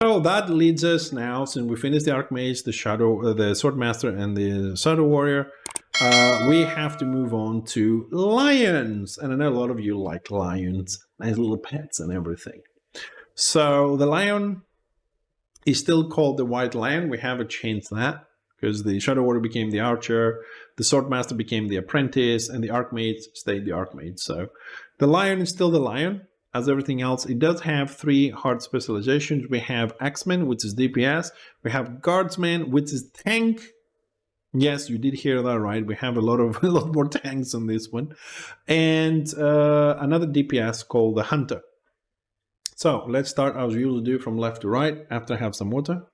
So that leads us now, since we finished the Archmage, the Shadow, the Swordmaster, and the Shadow Warrior, we have to move on to lions. And I know a lot of you like lions, nice little pets and everything. So the lion is still called the White Lion. We haven't changed that because the Shadow Warrior became the Archer, the Swordmaster became the Apprentice, and the Archmage stayed the Archmage. So the lion is still the lion. As everything else, it does have 3 hard specializations. We have Axeman, which is DPS. We have Guardsman, which is tank. Yes, you did hear that right. We have a lot more tanks on this one, and another DPS called the Hunter. So let's start as we usually do from left to right. After I have some water.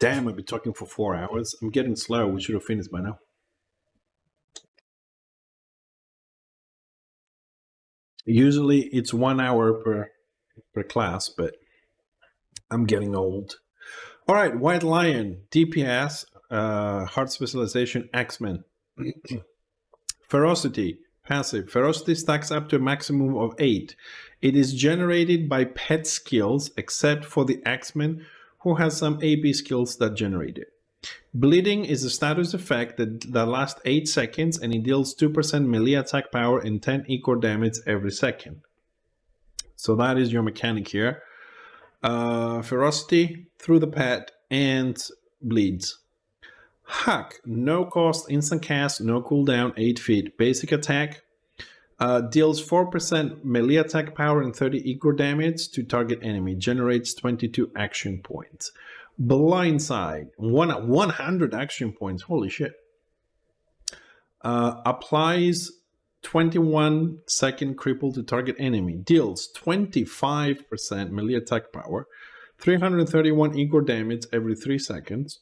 Damn, I've been talking for 4 hours. I'm getting slow. We should have finished by now. Usually it's 1 hour per class, but I'm getting old. All right, White Lion, DPS, hard specialization, Axeman. Ferocity, passive. Ferocity stacks up to a maximum of 8. It is generated by pet skills, except for the Axeman, who has some AP skills that generate it. Bleeding is a status effect that lasts 8 seconds, and it deals 2% melee attack power and 10 equal damage every second. So that is your mechanic here. Ferocity through the pet and bleeds. Hack, no cost, instant cast, no cooldown, 8 feet. Basic attack, deals 4% melee attack power and 30 equal damage to target enemy. Generates 22 action points. Blindside, 100 action points. Holy shit. Applies 21 second cripple to target enemy. Deals 25% melee attack power, 331 equal damage every 3 seconds,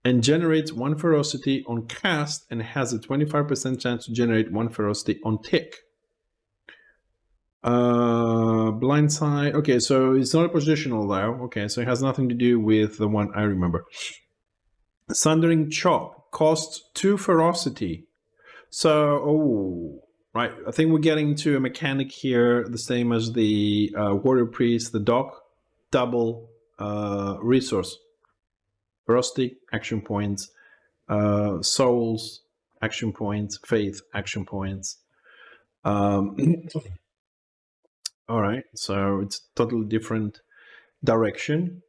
and generates 1 ferocity on cast and has a 25% chance to generate 1 ferocity on tick. Blindside. Okay, so it's not a positional though. Okay, so it has nothing to do with the one I remember. Sundering Chop costs 2 ferocity. So, right, I think we're getting to a mechanic here, the same as the Warrior Priest, the Doc, double resource. Ferocity, action points, souls, action points, faith, action points. All right, so it's totally different direction.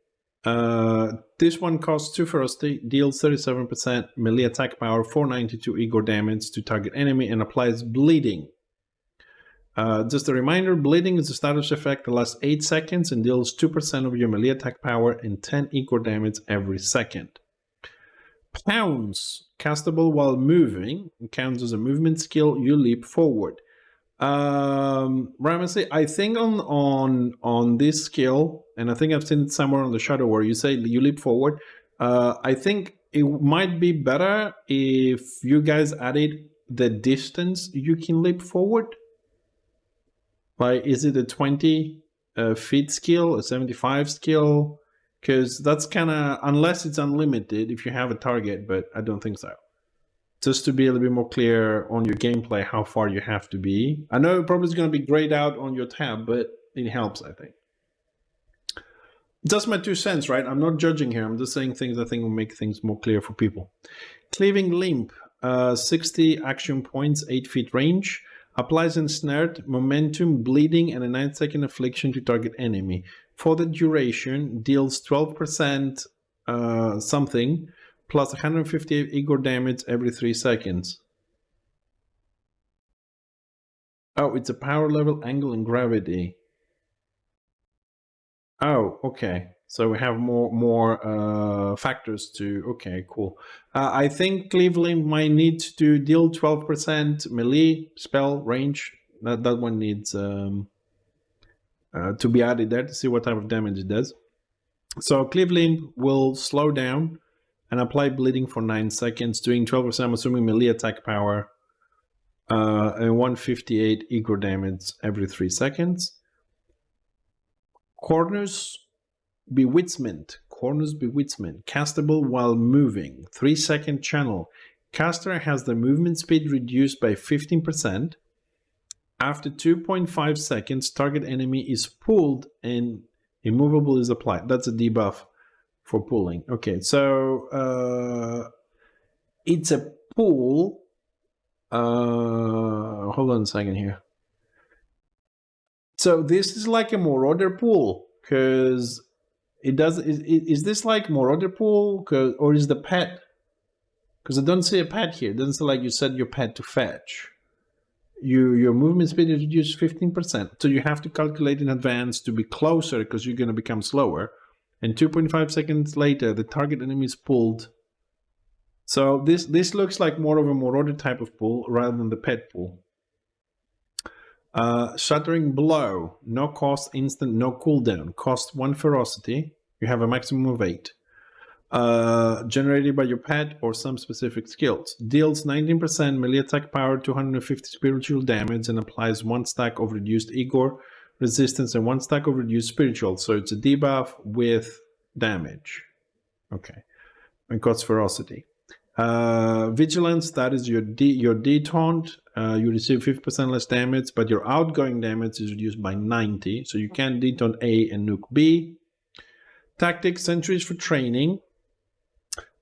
This one costs 2 ferocity, deals 37% melee attack power, 492 equal damage to target enemy, and applies bleeding. Just a reminder, bleeding is a status effect that lasts 8 seconds and deals 2% of your melee attack power and 10 equal damage every second. Pounce, castable while moving, counts as a movement skill. You leap forward. Ramasee, I think on this skill, and I think I've seen it somewhere on the Shadow where you say you leap forward. I think it might be better if you guys added the distance you can leap forward. Like, is it a 20 feet skill, a 75 skill? Because that's kind of, unless it's unlimited if you have a target, but I don't think so. Just to be a little bit more clear on your gameplay, how far you have to be. I know it probably is going to be grayed out on your tab, but it helps, I think. Just my 2 cents, right? I'm not judging here. I'm just saying things I think will make things more clear for people. Cleaving Limb, 60 action points, 8 feet range. Applies ensnared, momentum, bleeding, and a 9-second affliction to target enemy. For the duration, deals 12% something, plus 158 equal damage every 3 seconds. Oh, it's a power level, angle, and gravity. Oh, okay. So we have more factors to. Okay, cool. I think Cleveland might need to deal 12% melee spell range. That one needs to be added there to see what type of damage it does. So Cleveland will slow down and apply bleeding for 9 seconds, doing 12%, I'm assuming, melee attack power, and 158 equal damage every 3 seconds. Cornus Bewitchment, castable while moving, 3-second channel. Caster has the movement speed reduced by 15%. After 2.5 seconds, target enemy is pulled and immovable is applied. That's a debuff for pulling. Okay, so it's a pull. Hold on a second here. So this is like a Marauder pull, because it does. Is this like Marauder pull, or is the pet? Because I don't see a pet here. It doesn't say like you set your pet to fetch. Your movement speed is reduced 15%. So you have to calculate in advance to be closer because you're going to become slower. And 2.5 seconds later, the target enemy is pulled. So this looks like more of a Marauder type of pull rather than the pet pull. Shattering Blow, no cost, instant, no cooldown. Cost 1 ferocity. You have a maximum of 8. Generated by your pet or some specific skills. Deals 19% melee attack power, 250 spiritual damage, and applies 1 stack of reduced Igor resistance and 1 stack of reduced spiritual. So it's a debuff with damage. Okay. And costs ferocity. Vigilance, that is your detaunt. You receive 50% less damage, but your outgoing damage is reduced by 90. So you can detaunt A and nuke B. Tactics, sentries for training.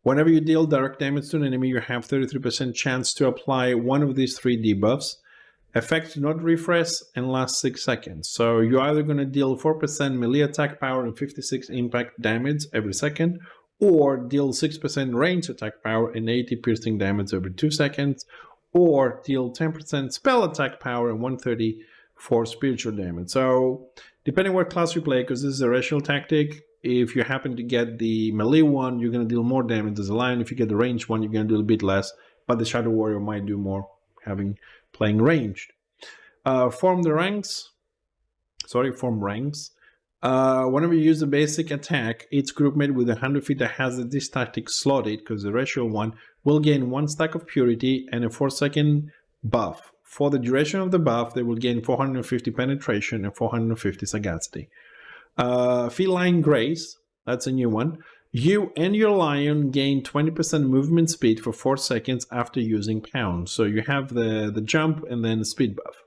Whenever you deal direct damage to an enemy, you have 33% chance to apply one of these 3 debuffs. Effect do not refresh and lasts 6 seconds. So you're either going to deal 4% melee attack power and 56 impact damage every second, or deal 6% range attack power and 80 piercing damage every 2 seconds, or deal 10% spell attack power and 130 for spiritual damage. So depending what class you play, because this is a racial tactic, if you happen to get the melee one, you're going to deal more damage as a lion. If you get the ranged one, you're going to do a bit less, but the Shadow Warrior might do more playing ranged. Form ranks. Whenever you use the basic attack, each groupmate with 100 feet that has this tactic slotted, because the racial one, will gain 1 stack of purity and a 4-second buff. For the duration of the buff, they will gain 450 penetration and 450 sagacity. Feline Grace, that's a new one. You and your lion gain 20% movement speed for 4 seconds after using Pound. So you have the jump and then the speed buff.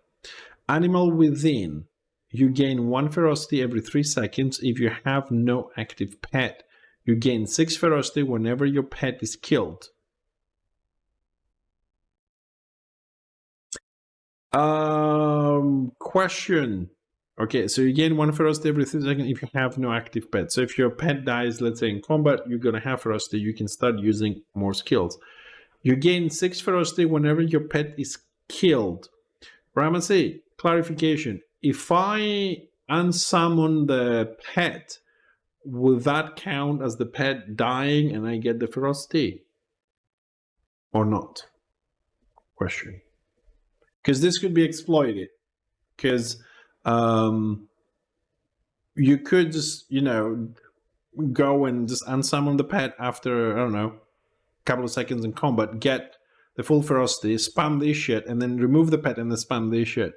Animal Within. You gain 1 ferocity every 3 seconds if you have no active pet. You gain 6 ferocity whenever your pet is killed. Question. Okay, so you gain 1 ferocity every 3 seconds if you have no active pet. So if your pet dies, let's say in combat, you're going to have ferocity. You can start using more skills. You gain 6 ferocity whenever your pet is killed. Ramasee, clarification. If I unsummon the pet, will that count as the pet dying and I get the ferocity? Or not? Question. Because this could be exploited. Because you could just, go and just unsummon the pet after, I don't know, a couple of seconds in combat, get the full ferocity, spam this shit, and then remove the pet and then spam this shit.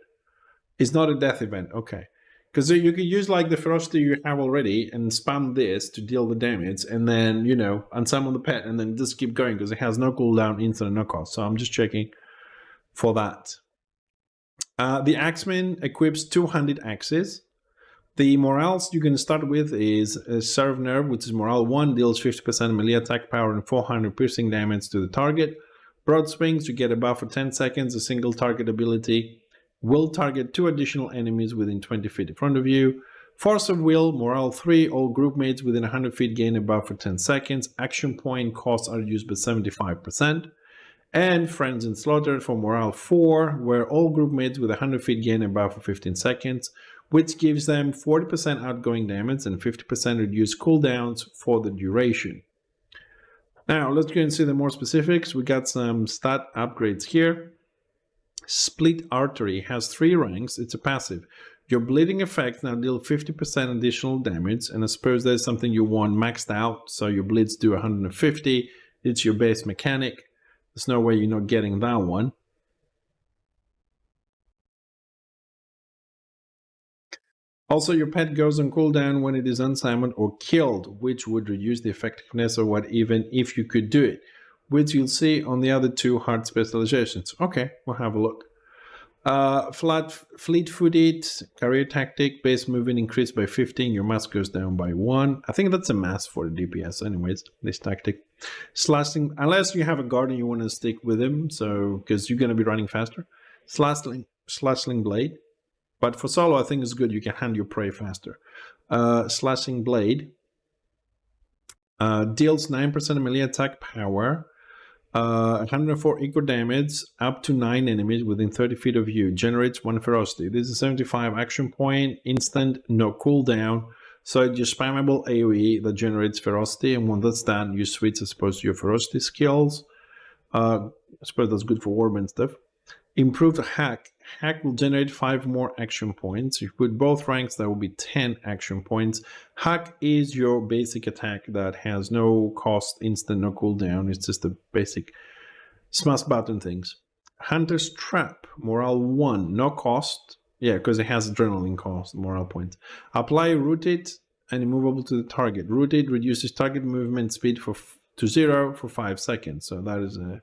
It's not a death event, okay. Because you could use like the ferocity you have already and spam this to deal the damage, and then, unsummon the pet and then just keep going because it has no cooldown, instant, no cost. So I'm just checking for that. The Axeman equips 200 axes. The morales you're going to start with is Serve Nerve, which is morale 1, deals 50% melee attack power and 400 piercing damage to the target. Broad Swings, you get a buff for 10 seconds, a single target ability. Will target 2 additional enemies within 20 feet in front of you. Force of Will, morale 3, all group mates within 100 feet gain a buff for 10 seconds. Action point costs are reduced by 75%. And Friends in Slaughter for morale 4, where all group mates with 100 feet gain a buff for 15 seconds, which gives them 40% outgoing damage and 50% reduced cooldowns for the duration. Now, let's go and see the more specifics. We got some stat upgrades here. Split Artery has 3 ranks. It's a passive. Your bleeding effects now deal 50% additional damage, and I suppose there's something you want maxed out, so your bleeds do 150. It's your base mechanic. There's no way you're not getting that one. Also, your pet goes on cooldown when it is unsummoned or killed, which would reduce the effectiveness of what even if you could do it, which you'll see on the other 2 hard specializations. Okay, we'll have a look. Fleet-footed, career tactic, base movement increased by 15, your mass goes down by 1. I think that's a mass for the DPS anyways, this tactic. Slashing, unless you have a guard and you want to stick with him, so because you're going to be running faster. Slashing blade. But for solo, I think it's good. You can hand your prey faster. Slashing blade deals 9% melee attack power. 104 equal damage up to 9 enemies within 30 feet of you. Generates 1 ferocity. This is 75 action point, instant, no cooldown. So it's your spammable AoE that generates ferocity, and when that's done, you switch as opposed to your ferocity skills. I suppose that's good for warband stuff. Improved hack. Hack will generate 5 more action points. If you put both ranks, that will be 10 action points. Hack is your basic attack that has no cost, instant, no cooldown. It's just the basic smash button things. Hunter's Trap, morale 1, no cost. Yeah, because it has adrenaline cost, morale points. Apply Rooted and immovable to the target. Rooted reduces target movement speed to 0 for 5 seconds. So that is a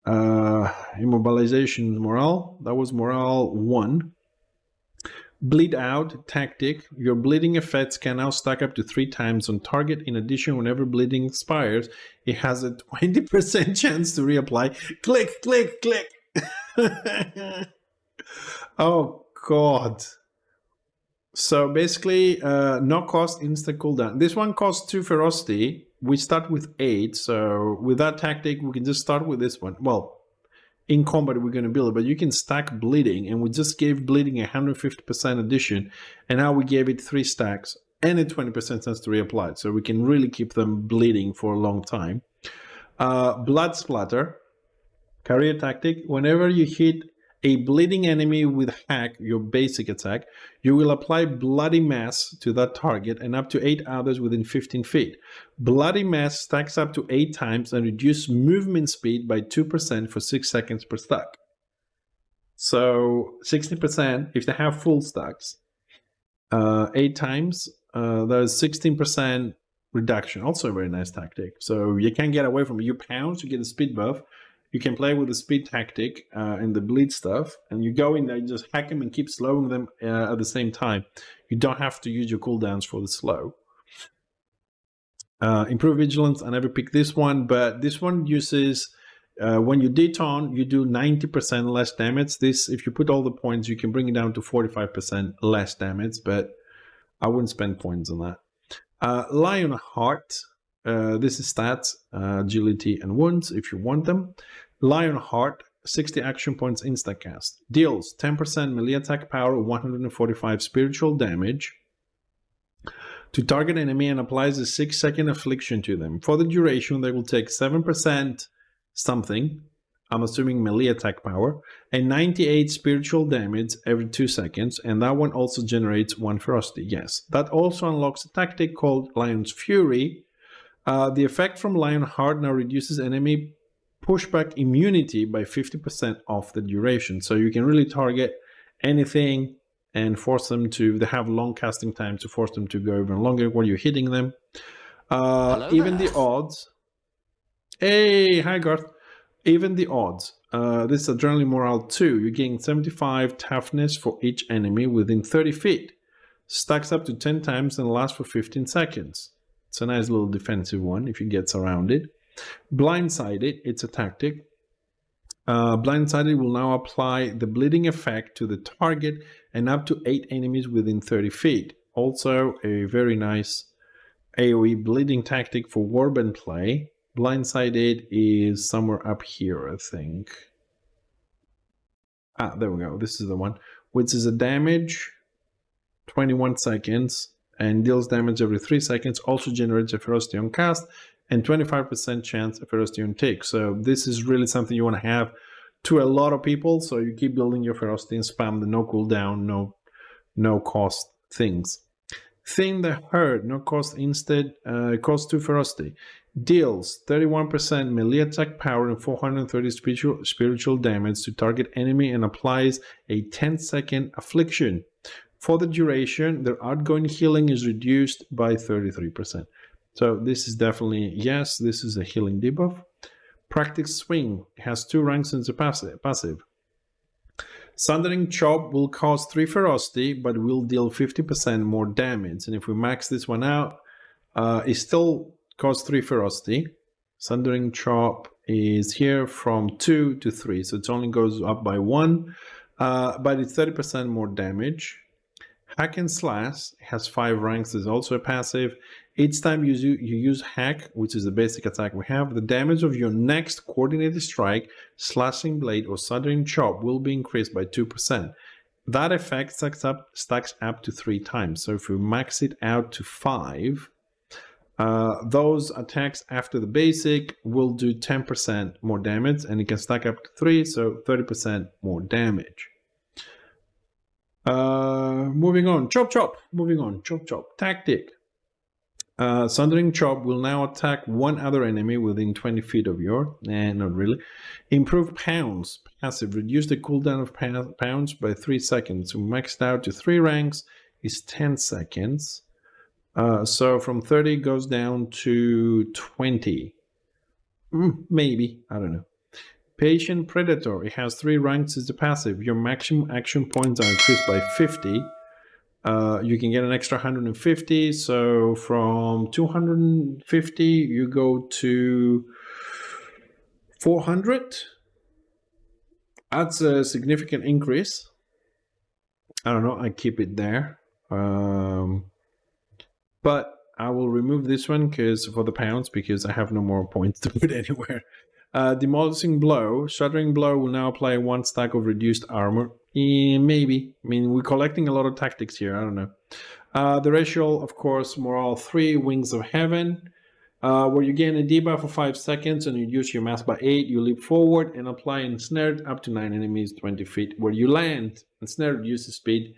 immobilization morale. That was morale 1. Bleed out tactic. Your bleeding effects can now stack up to 3 times on target. In addition, whenever bleeding expires, it has a 20% chance to reapply. Click, click, click. Oh god. So basically, no cost, instant cooldown. This one costs 2 ferocity. We start with 8, so with that tactic, we can just start with this one. Well, in combat, we're going to build it, but you can stack bleeding, and we just gave bleeding 150% addition, and now we gave it 3 stacks and a 20% chance to reapply, so we can really keep them bleeding for a long time. Blood splatter, career tactic. Whenever you hit a bleeding enemy with hack, your basic attack, you will apply bloody mass to that target and up to 8 others within 15 feet. Bloody mass stacks up to 8 times and reduces movement speed by 2% for 6 seconds per stack. So 60% if they have full stacks. 8 times, there's 16% reduction. Also a very nice tactic. So you can't get away from it. You pounce, you get a speed buff. You can play with the speed tactic and the bleed stuff, and you go in there, you just hack them and keep slowing them at the same time. You don't have to use your cooldowns for the slow. Improve vigilance. I never picked this one, but this one uses, when you detone, you do 90% less damage. This, if you put all the points, you can bring it down to 45% less damage, but I wouldn't spend points on that. Lionheart. This is stats, agility, and wounds if you want them. Lionheart, 60 action points instacast. Deals 10% melee attack power, 145 spiritual damage to target enemy and applies a 6-second affliction to them. For the duration, they will take 7% something, I'm assuming melee attack power, and 98 spiritual damage every 2 seconds, and that one also generates 1 ferocity. Yes, that also unlocks a tactic called Lion's Fury. The effect from Lionheart now reduces enemy pushback immunity by 50% off the duration. So you can really target anything and force them to, they have long casting time to force them to go even longer while you're hitting them. Even the odds. Hey, hi Garth. Even the odds. This is Adrenaline Morale 2. You're getting 75 toughness for each enemy within 30 feet. Stacks up to 10 times and lasts for 15 seconds. It's a nice little defensive one if you get surrounded. Blindsided, it's a tactic. Blindsided will now apply the bleeding effect to the target and up to 8 enemies within 30 feet. Also a very nice AoE bleeding tactic for warband play. Blindsided is somewhere up here, I think. There we go. This is the one, which is a damage, 21 seconds, and deals damage every 3 seconds. Also generates a ferocity on cast and 25% chance of ferocity on take. So this is really something you want to have to a lot of people. So you keep building your ferocity and spam the no cooldown, no cost things. Thin the Herd, no cost instead, cost 2 ferocity. Deals 31% melee attack power and 430 spiritual damage to target enemy and applies a 10-second affliction. For the duration, their outgoing healing is reduced by 33%. So this is definitely, yes, this is a healing debuff. Practice Swing has 2 ranks as a passive. Sundering Chop will cost 3 ferocity, but will deal 50% more damage. And if we max this one out, it still costs 3 ferocity. Sundering Chop is here from 2 to 3, so it only goes up by 1, but it's 30% more damage. Hack and Slash has 5 ranks, is also a passive. Each time you use Hack, which is the basic attack we have, the damage of your next coordinated strike, slashing blade, or sundering chop will be increased by 2%. That effect stacks up to 3 times. So if we max it out to 5, those attacks after the basic will do 10% more damage, and it can stack up to 3, so 30% more damage. Moving on, chop. Tactic. Sundering Chop will now attack one other enemy within 20 feet of your... not really. Improve Pounds. Passive. Reduce the cooldown of Pounds by 3 seconds. So maxed out to 3 ranks is 10 seconds. So from 30 goes down to 20. Maybe. I don't know. Patient Predator. It has 3 ranks as the passive. Your maximum action points are increased by 50. You can get an extra 150, so from 250 you go to 400. That's a significant increase. I don't know, I keep it there. But I will remove this one for the pounds, because I have no more points to put anywhere. Demolishing Blow. Shattering Blow will now apply 1 stack of reduced armor. Maybe. I mean, we're collecting a lot of tactics here. I don't know. The ratio, of course, morale 3, Wings of Heaven, where you gain a debuff for 5 seconds and reduce your mass by 8. You leap forward and apply ensnared up to 9 enemies 20 feet where you land. Ensnared reduces speed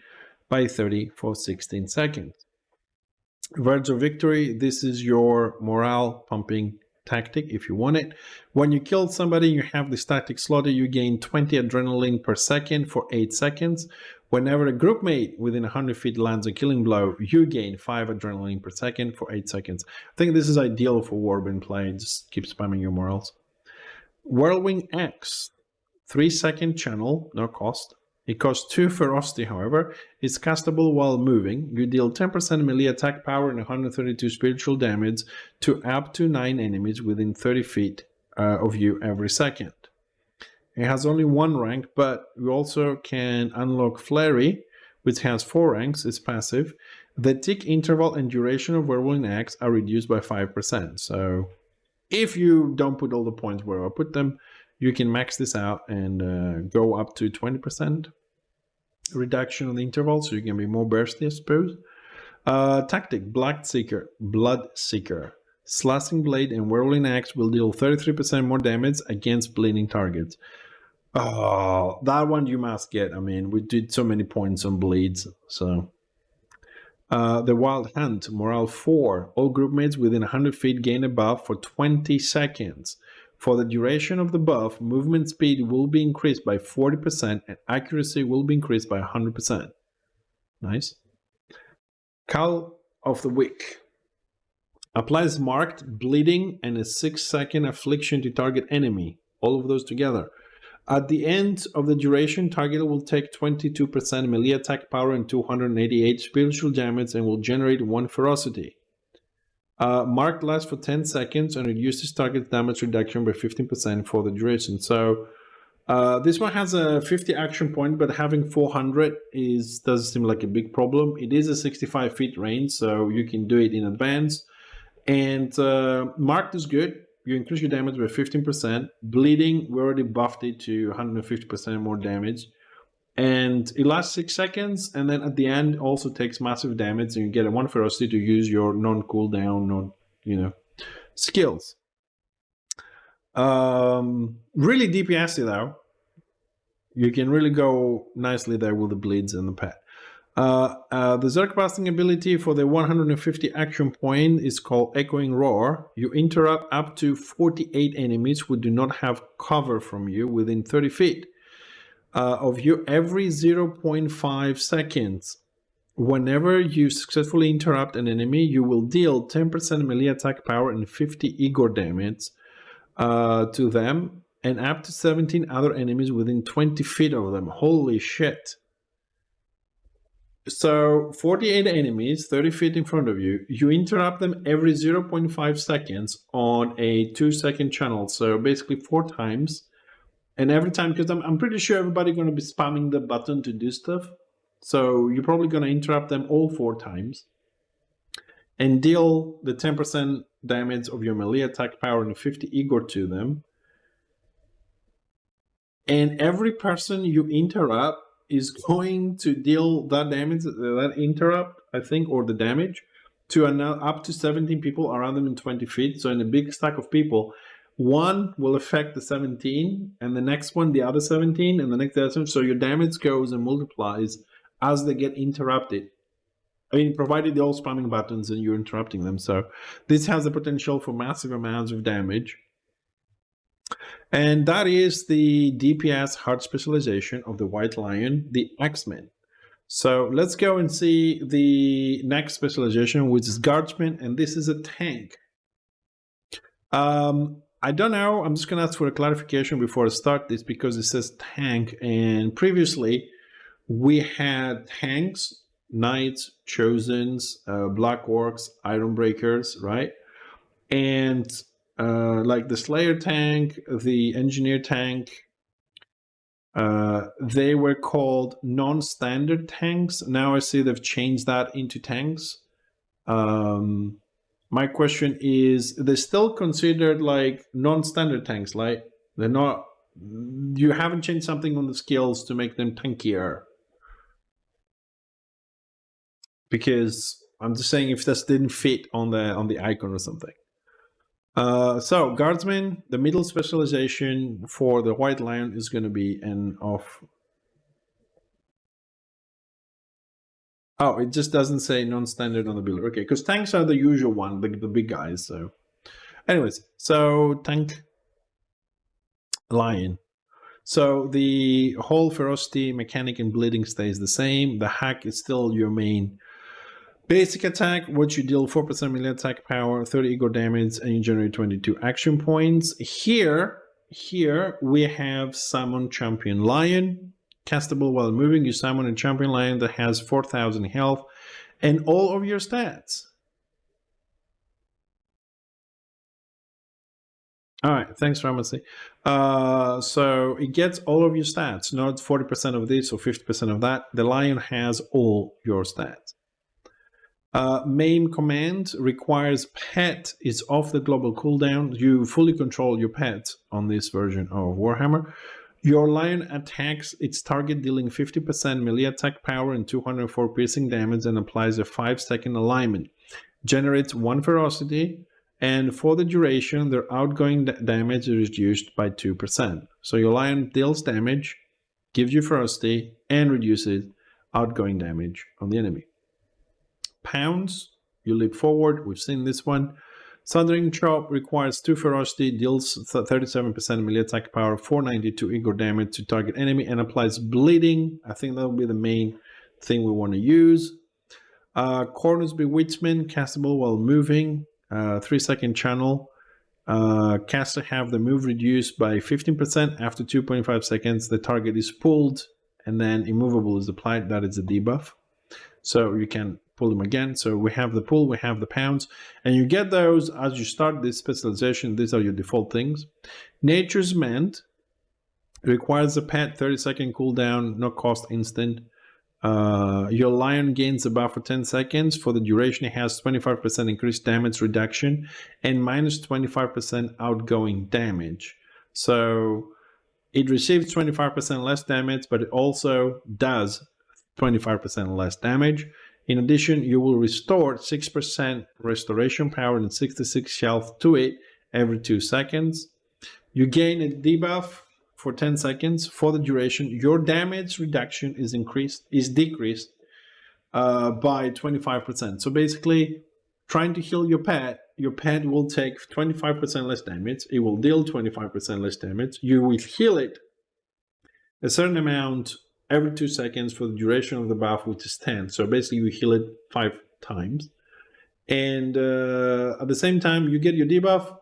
by 30 for 16 seconds. Words of Victory. This is your morale pumping tactic if you want it. When you kill somebody, you have this tactic slotted, you gain 20 adrenaline per second for 8 seconds. Whenever a group mate within 100 feet lands a killing blow, you gain 5 adrenaline per second for 8 seconds. I think this is ideal for warband play. Just keep spamming your morals. Whirlwind Axe. 3-second channel, no cost. It costs 2 ferocity, however. It's castable while moving. You deal 10% melee attack power and 132 spiritual damage to up to 9 enemies within 30 feet of you every second. It has only 1 rank, but you also can unlock Flurry, which has 4 ranks. It's passive. The tick interval and duration of Whirlwind Axe are reduced by 5%. So if you don't put all the points where I put them, you can max this out and go up to 20% reduction on the interval, so you can be more bursty, I suppose. Tactic, Bloodseeker. Slashing Blade and Whirling Axe will deal 33% more damage against bleeding targets. Oh, that one you must get. I mean, we did so many points on bleeds, so... the Wild Hunt, morale 4. All group mates within 100 feet gain a buff for 20 seconds. For the duration of the buff, movement speed will be increased by 40% and accuracy will be increased by 100%. Nice. Call of the Week. Applies marked bleeding and a 6-second affliction to target enemy. All of those together. At the end of the duration, target will take 22% melee attack power and 288 spiritual damage and will generate 1 ferocity. Marked lasts for 10 seconds and reduces target damage reduction by 15% for the duration. So this one has a 50 action point, but having 400 does seem like a big problem. It is a 65 feet range, so you can do it in advance. And marked is good. You increase your damage by 15%. Bleeding, we already buffed it to 150% more damage. And it lasts 6 seconds, and then at the end also takes massive damage, and you get a 1 ferocity to use your non-cooldown, skills. Really DPSy though. You can really go nicely there with the bleeds and the pet. The Zerg Blasting ability for the 150 action point is called Echoing Roar. You interrupt up to 48 enemies who do not have cover from you within 30 feet. Of you every 0.5 seconds. Whenever you successfully interrupt an enemy, you will deal 10% melee attack power and 50 Igor damage to them. and up to 17 other enemies within 20 feet of them. Holy shit. So 48 enemies, 30 feet in front of you. You interrupt them every 0.5 seconds on a 2-second channel. So basically 4 times. And every time, because I'm pretty sure everybody's going to be spamming the button to do stuff. So you're probably going to interrupt them all 4 times. And deal the 10% damage of your melee attack power and 50 Igor to them. And every person you interrupt is going to deal that damage, that interrupt, I think, or the damage, to up to 17 people around them in 20 feet. So in a big stack of people, one will affect the 17, and the next one, the other 17, and the next other 17. So your damage goes and multiplies as they get interrupted. I mean, provided they're all spamming buttons and you're interrupting them. So this has the potential for massive amounts of damage. And that is the DPS hard specialization of the White Lion, the X-Men. So let's go and see the next specialization, which is Guardsman, and this is a tank. I don't know, I'm just going to ask for a clarification before I start this, because it says tank, and previously we had tanks, Knights, Chosens, Black Orcs, Iron Breakers, right? And like the Slayer tank, the Engineer tank, they were called non-standard tanks. Now I see they've changed that into tanks. My question is, they're still considered like non-standard tanks, like they're not, you haven't changed something on the skills to make them tankier? Because I'm just saying if this didn't fit on the icon or something. So Guardsman, the middle specialization for the White Lion is going to be an off. Oh, it just doesn't say non-standard on the builder. Okay, because tanks are the usual one, the big guys. So, anyways, so tank Lion. So the whole ferocity, mechanic, and bleeding stays the same. The hack is still your main basic attack, which you deal 4% melee attack power, 30 ego damage, and you generate 22 action points. Here we have Summon Champion Lion. Castable while moving, you summon a Champion Lion that has 4,000 health and all of your stats. All right, thanks, Ramasee. So it gets all of your stats, not 40% of this or 50% of that. The Lion has all your stats. Main command requires pet is off the global cooldown. You fully control your pet on this version of Warhammer. Your Lion attacks its target, dealing 50% melee attack power and 204 piercing damage, and applies a 5-second alignment. Generates 1 ferocity, and for the duration, their outgoing damage is reduced by 2%. So your Lion deals damage, gives you ferocity, and reduces outgoing damage on the enemy. Pounds, you leap forward, we've seen this one. Thundering Chop requires 2 ferocity, deals 37% melee attack power, 492 ego damage to target enemy, and applies bleeding. I think that will be the main thing we want to use. Cornus Bewitchment, castable while moving, 3-second channel. Caster have the move reduced by 15% after 2.5 seconds. The target is pulled, and then immovable is applied. That is a debuff. So you can pull them again. So we have the pull, we have the pounds, and you get those as you start this specialization. These are your default things. Nature's Mend requires a pet, 30-second cooldown, no cost, instant. Your Lion gains a buff for 10 seconds. For the duration, it has 25% increased damage reduction and minus 25% outgoing damage. So it receives 25% less damage, but it also does 25% less damage. In addition, you will restore 6% restoration power and 66 health to it every 2 seconds. You gain a debuff for 10 seconds. For the duration, your damage reduction is decreased by 25%. So basically, trying to heal your pet will take 25% less damage. It will deal 25% less damage. You will heal it a certain amount every 2 seconds for the duration of the buff, which is 10. So basically, you heal it 5 times. And at the same time, you get your debuff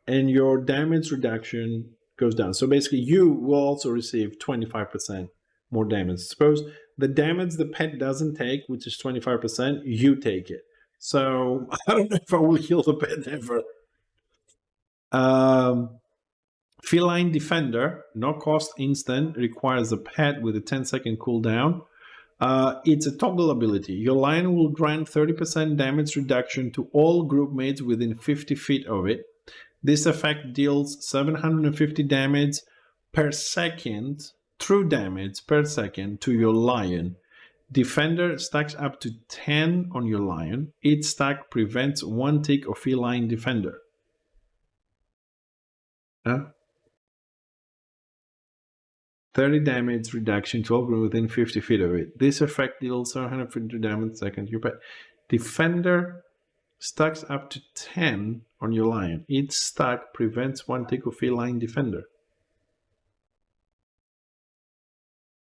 and your damage reduction goes down. So basically, you will also receive 25% more damage. Suppose the damage the pet doesn't take, which is 25%, you take it. So I don't know if I will heal the pet ever. Feline Defender, no cost instant, requires a pet with a 10-second cooldown. It's a toggle ability. Your lion will grant 30% damage reduction to all group mates within 50 feet of it. This effect deals 750 damage per second, true damage per second, to your lion. Defender stacks up to 10 on your lion. Each stack prevents one tick of feline defender. 30 damage reduction to all group within 50 feet of it. This effect deals 750 damage per second to your pet. Defender stacks up to 10 on your lion. Each stack prevents one tick of feline defender.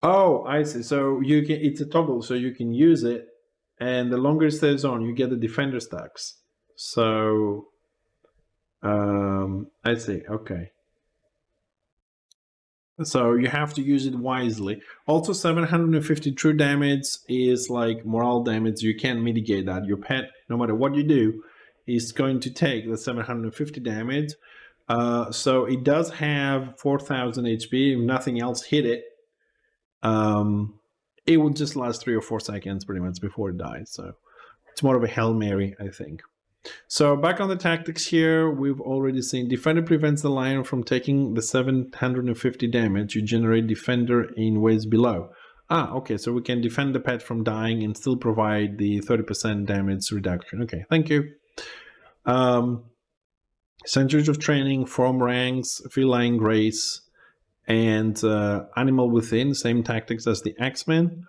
Oh, I see. So you can, it's a toggle, so you can use it, and the longer it stays on, you get the defender stacks. So I see. Okay. So you have to use it wisely. Also, 750 true damage is like morale damage. You can't mitigate that. Your pet, no matter what you do, is going to take the 750 damage. So it does have 4,000 HP. If nothing else hit it, it will just last 3 or 4 seconds pretty much before it dies. So it's more of a Hail Mary, I think. So back on the tactics here, we've already seen Defender prevents the lion from taking the 750 damage. You generate Defender in ways below. Okay, so we can defend the pet from dying and still provide the 30% damage reduction. Okay, thank you. Centuries of Training, From Ranks, Feline Grace, and Animal Within, same tactics as the X-Men.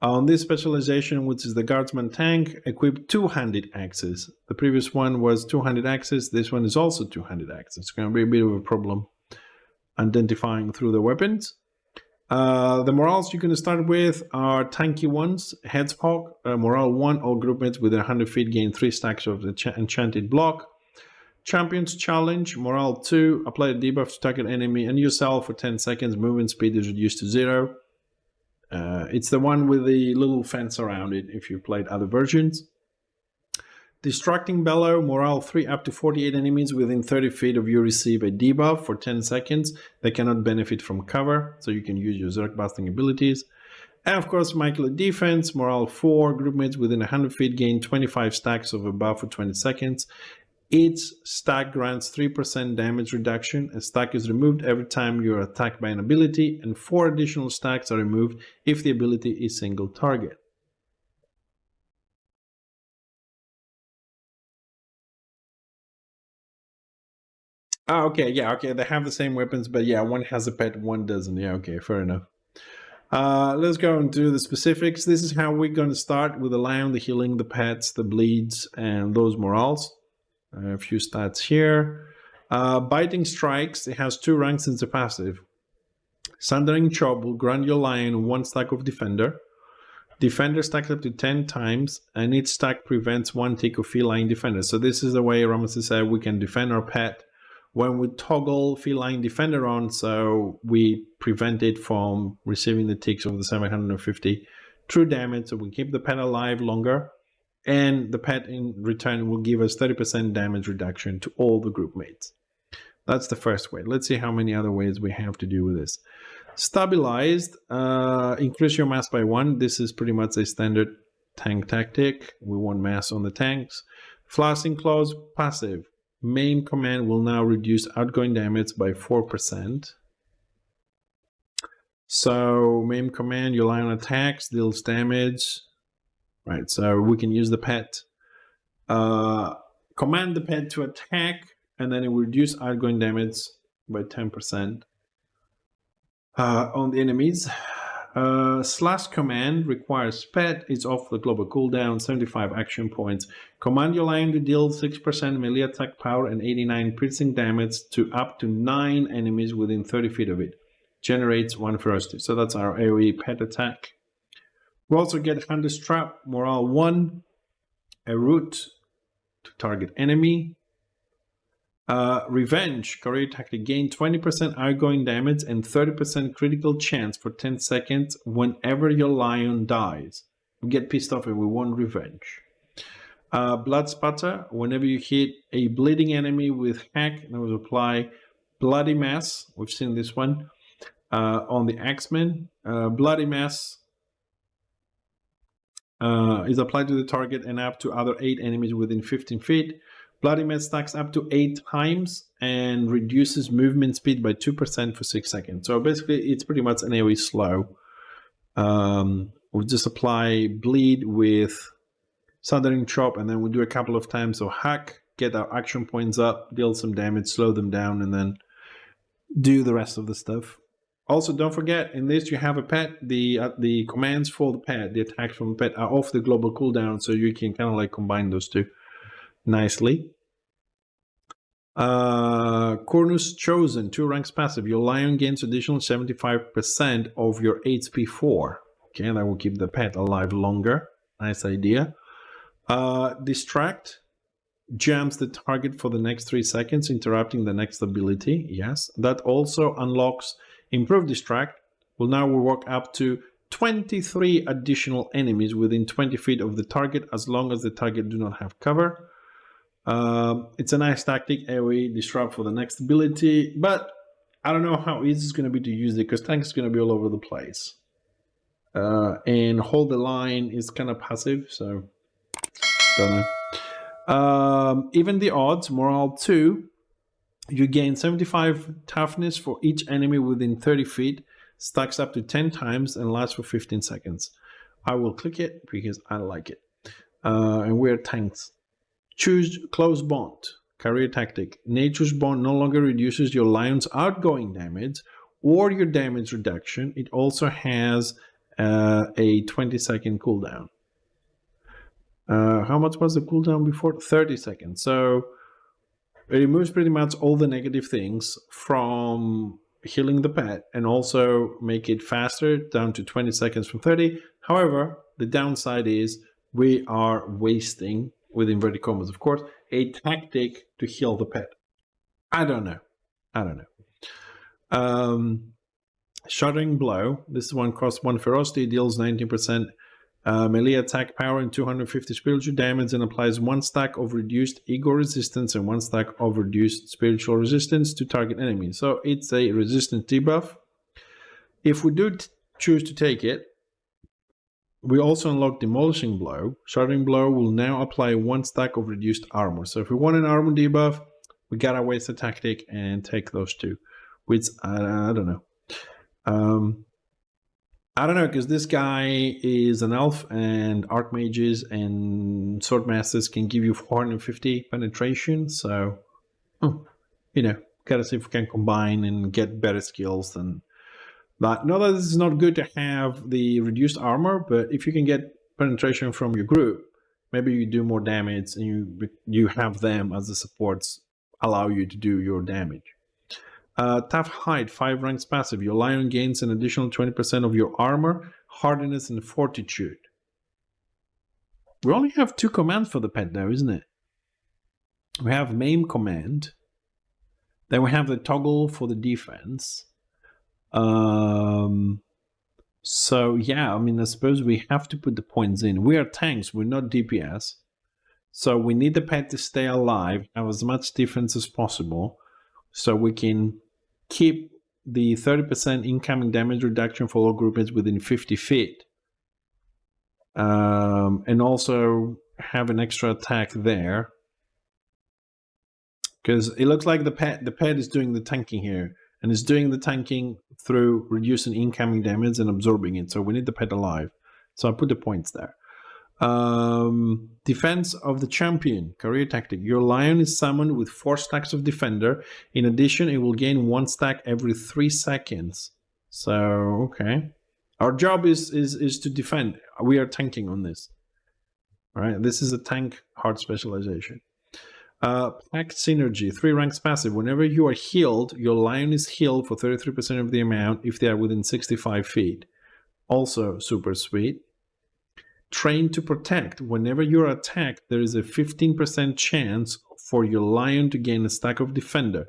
On this specialization, which is the Guardsman tank, equip 200 axes. The previous one was 200 axes. This one is also 200 axes. It's going to be a bit of a problem identifying through the weapons. The morals you're going to start with are tanky ones. Headspock, morale 1, all group mates within 100 feet gain 3 stacks of the enchanted block. Champion's Challenge, morale 2, apply a debuff to target enemy and yourself for 10 seconds. Movement speed is reduced to 0. It's the one with the little fence around it if you played other versions. Distracting Bellow, morale 3, up to 48 enemies within 30 feet of you receive a debuff for 10 seconds. They cannot benefit from cover, so you can use your Zerg busting abilities. And of course, Immaculate Defense, morale 4, group mates within 100 feet gain 25 stacks of a buff for 20 seconds. Each stack grants 3% damage reduction. A stack is removed every time you are attacked by an ability, and 4 additional stacks are removed if the ability is single target. Okay, yeah, okay, they have the same weapons, but yeah, one has a pet, one doesn't. Yeah, okay, fair enough. Let's go into the specifics. This is how we're going to start with the lion, the healing, the pets, the bleeds, and those morals. A few stats here. Biting Strikes, it has 2 ranks in the passive. Sundering Chop will grant your lion 1 stack of Defender. Defender stacks up to 10 times, and each stack prevents 1 tick of Feline Defender. So this is the way Ramasee said we can defend our pet when we toggle Feline Defender on, so we prevent it from receiving the ticks of the 750 true damage, so we keep the pet alive longer. And the pet in return will give us 30% damage reduction to all the group mates. That's the first way. Let's see how many other ways we have to do with this. Stabilized, increase your mass by 1. This is pretty much a standard tank tactic. We want mass on the tanks. Flashing Claws, passive. Maim command will now reduce outgoing damage by 4%. So Maim command, your lion attacks, deals damage. Right, so we can use the pet, command the pet to attack, and then it will reduce outgoing damage by 10% on the enemies. Slash command requires pet, it's off the global cooldown, 75 action points. Command your lion to deal 6% melee attack power and 89 piercing damage to up to 9 enemies within 30 feet of it. Generates 1 ferocity. So that's our AoE pet attack. We also get Hunter's Trap, morale 1, a route to target enemy. Revenge, career tactic, gain 20% outgoing damage and 30% critical chance for 10 seconds whenever your lion dies. We get pissed off and we want revenge. Blood Spatter, whenever you hit a bleeding enemy with hack, and I will apply Bloody Mass. We've seen this one on the X-Men. Bloody Mass is applied to the target and up to other 8 enemies within 15 feet. Bloody Mass stacks up to 8 times and reduces movement speed by 2% for 6 seconds. So basically, it's pretty much an AoE slow. We'll just apply Bleed with Sundering Chop, and then we'll do a couple of times of Hack, get our action points up, deal some damage, slow them down, and then do the rest of the stuff. Also, don't forget, in this you have a pet. The commands for the pet, the attacks from the pet, are off the global cooldown, so you can kind of like combine those two nicely. Cornus Chosen, 2 ranks passive. Your lion gains additional 75% of your HP 4. Okay, that will keep the pet alive longer. Nice idea. Distract jams the target for the next 3 seconds, interrupting the next ability. Yes, that also unlocks Improved Distract. Will now work up to 23 additional enemies within 20 feet of the target, as long as the target do not have cover. It's a nice tactic, AoE Disrupt for the next ability, but I don't know how easy it's going to be to use it, because tank is going to be all over the place. And Hold the Line is kind of passive, so don't know. Even the Odds, Morale 2, you gain 75 toughness for each enemy within 30 feet, stacks up to 10 times and lasts for 15 seconds. I will click it because I like it. And we're tanks. Choose Close Bond, career tactic. Nature's Bond no longer reduces your lion's outgoing damage or your damage reduction. It also has a 20-second cooldown. How much was the cooldown before? 30 seconds. So it removes pretty much all the negative things from healing the pet, and also make it faster, down to 20 seconds from 30. However, the downside is we are wasting, with inverted commas of course, a tactic to heal the pet. I don't know. Shattering Blow. This one costs 1 ferocity, deals 19% melee attack power and 250 spiritual damage, and applies 1 stack of reduced ego resistance and 1 stack of reduced spiritual resistance to target enemies. So it's a resistance debuff. If we do choose to take it, we also unlock Demolishing Blow. Shattering Blow will now apply 1 stack of reduced armor. So if we want an armor debuff, we gotta waste a tactic and take those 2, which I don't know. I don't know, because this guy is an elf, and archmages and swordmasters can give you 450 penetration. So, you know, gotta see if we can combine and get better skills than that. Not that this is not good to have the reduced armor, but if you can get penetration from your group, maybe you do more damage, and you have them as the supports, allow you to do your damage. Tough Hide, 5 ranks passive. Your lion gains an additional 20% of your armor, hardiness, and fortitude. We only have 2 commands for the pet though, isn't it? We have Maim command. Then we have the toggle for the defense. So yeah, I mean, I suppose we have to put the points in. We are tanks, we're not DPS. So we need the pet to stay alive, have as much defense as possible, so we can keep the 30% incoming damage reduction for all groupmates within 50 feet. And also have an extra attack there. Because it looks like the pet is doing the tanking here. And it's doing the tanking through reducing incoming damage and absorbing it. So we need the pet alive. So I put the points there. Defense of the Champion, career tactic. Your lion is summoned with 4 stacks of defender. In addition, it will gain 1 stack every 3 seconds. So okay, our job is to defend. We are tanking on this. All right, this is a tank hard specialization. Pact Synergy, 3 ranks passive. Whenever you are healed, your lion is healed for 33% of the amount if they are within 65 feet. Also super sweet. Train to Protect. Whenever you're attacked, there is a 15% chance for your lion to gain a stack of defender.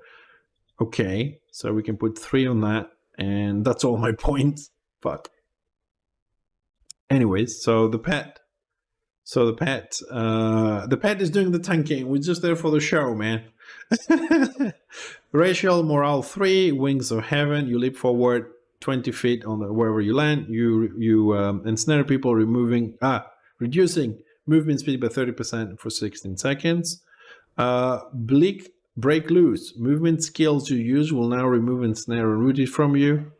Okay, so we can put 3 on that, and that's all my points. But anyways, so the pet is doing the tanking. We're just there for the show, man. Racial morale 3, wings of heaven. You leap forward 20 feet on wherever you land. You ensnare people, reducing movement speed by 30% for 16 seconds. Bleak break loose. Movement skills you use will now remove ensnare and root it from you.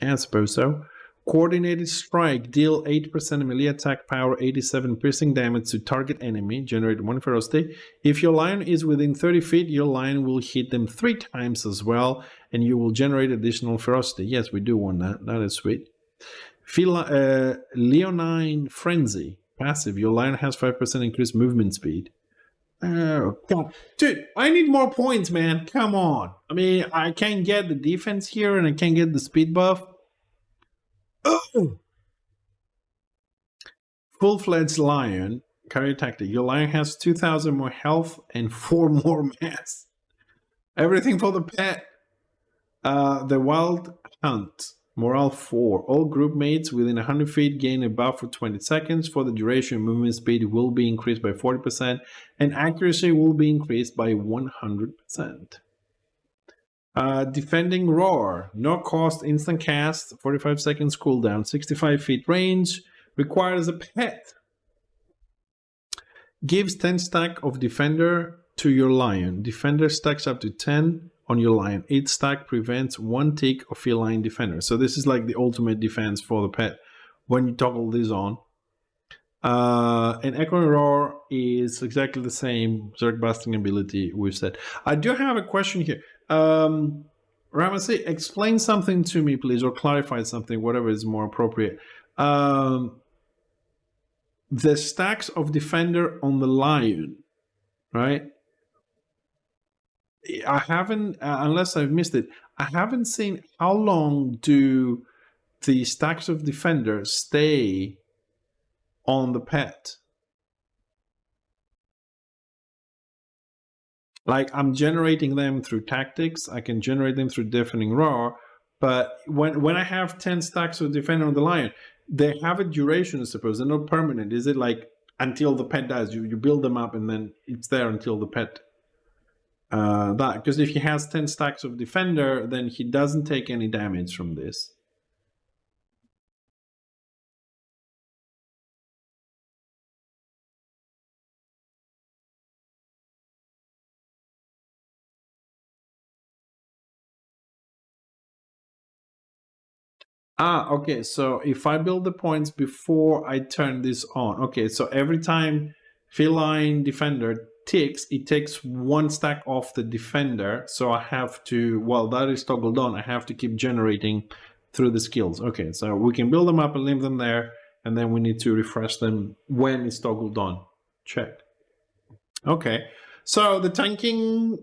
I suppose so. Coordinated strike. Deal 8% melee attack power, 87 piercing damage to target enemy. Generate 1 ferocity. If your lion is within 30 feet, your lion will hit them 3 times as well, and you will generate additional ferocity. Yes, we do want that. That is sweet. Leonine Frenzy. Passive. Your lion has 5% increased movement speed. Oh, God. Dude, I need more points, man. Come on. I mean, I can't get the defense here, and I can't get the speed buff. Oh. Full-fledged lion. Carrier tactic. Your lion has 2,000 more health and 4 more mass. Everything for the pet. The wild hunt. Morale 4. All group mates within 100 feet gain a buff for 20 seconds. For the duration, movement speed will be increased by 40%, and accuracy will be increased by 100%. Defending Roar. No cost, instant cast, 45 seconds cooldown, 65 feet range. Requires a pet. Gives 10 stack of Defender to your lion. Defender stacks up to 10 on your lion. Each stack prevents 1 tick of feline defender. So this is like the ultimate defense for the pet when you toggle this on. And Echoing Roar is exactly the same Zerg busting ability we've said. I do have a question here. Ramasee, explain something to me, please, or clarify something, whatever is more appropriate. The stacks of Defender on the lion, right? I haven't, unless I've missed it, I haven't seen how long do the stacks of Defender stay on the pet. Like, I'm generating them through tactics, I can generate them through Deafening Roar, but when I have 10 stacks of Defender on the lion, they have a duration, I suppose. They're not permanent. Is it like until the pet dies? You build them up and then it's there until the pet because if he has 10 stacks of Defender, then he doesn't take any damage from this. Okay, so if I build the points before I turn this on, okay, so every time Feline Defender ticks, it takes 1 stack off the Defender, so I have to, well, that is toggled on, I have to keep generating through the skills. Okay, so we can build them up and leave them there, and then we need to refresh them when it's toggled on. Check. Okay, so the tanking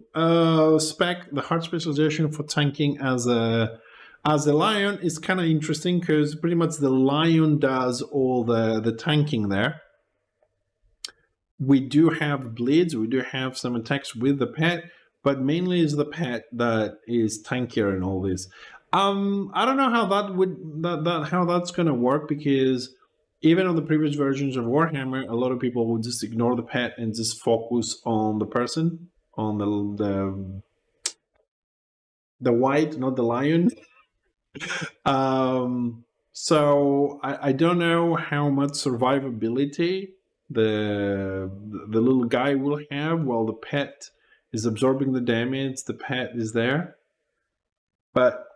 spec, the hard specialization for tanking as a lion is kind of interesting because pretty much the lion does all the tanking there. We do have bleeds, we do have some attacks with the pet, but mainly is the pet that is tankier in all this. I don't know how how that's gonna work, because even on the previous versions of Warhammer, a lot of people would just ignore the pet and just focus on the person, on the white, not the lion. So I don't know how much survivability the little guy will have while the pet is absorbing the damage. The pet is there, but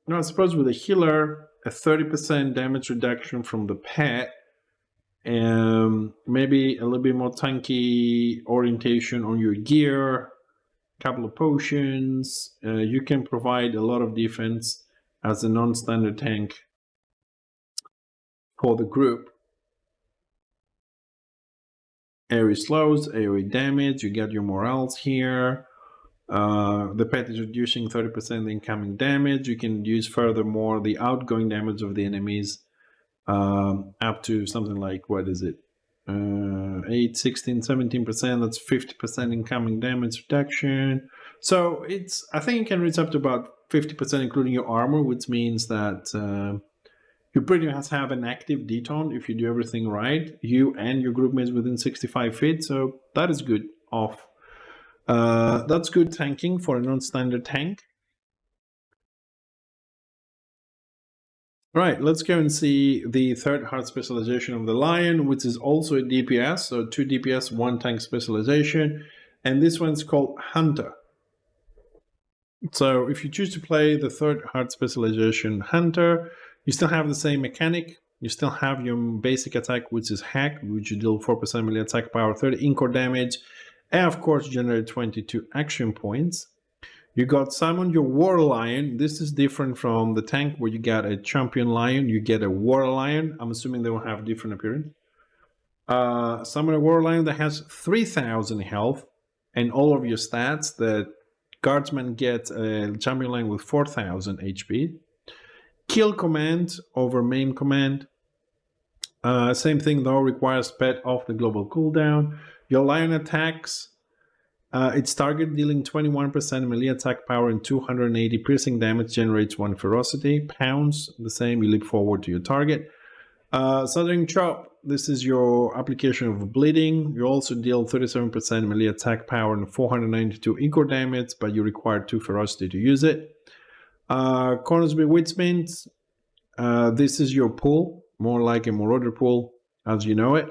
you know, I suppose with a healer, a 30% damage reduction from the pet, and maybe a little bit more tanky orientation on your gear, a couple of potions, you can provide a lot of defense as a non-standard tank for the group. AoE slows, AoE damage, you get your morals here. The pet is reducing 30% incoming damage. You can use furthermore the outgoing damage of the enemies up to something like, what is it? 8, 16, 17%. That's 50% incoming damage reduction. So it's, I think you can reach up to about 50%, including your armor, which means that you pretty much have an active detaunt if you do everything right. You and your group mates within 65 feet. So that is good off. That's good tanking for a non-standard tank. Right, let's go and see the third heart specialization of the Lion, which is also a DPS. So 2 DPS, 1 tank specialization. And this one's called Hunter. So if you choose to play the third heart specialization Hunter, you still have the same mechanic. You still have your basic attack, which is Hack, which you deal 4% melee attack power, 30 in-core damage, and of course generate 22 action points. You got Summon your War Lion. This is different from the tank where you get a Champion Lion. You get a War Lion. I'm assuming they will have different appearance. Summon a War Lion that has 3,000 health and all of your stats. The Guardsman gets a Champion Lion with 4,000 HP. Kill command over main command. Same thing though, requires pet off the global cooldown. Your Lion attacks. Its target dealing 21% melee attack power and 280 piercing damage, generates 1 ferocity. Pounds, the same, you leap forward to your target. Southern Chop, this is your application of bleeding. You also deal 37% melee attack power and 492 in-core damage, but you require 2 ferocity to use it. Corners Bewitchment, this is your pool, more like a Marauder pool as you know it.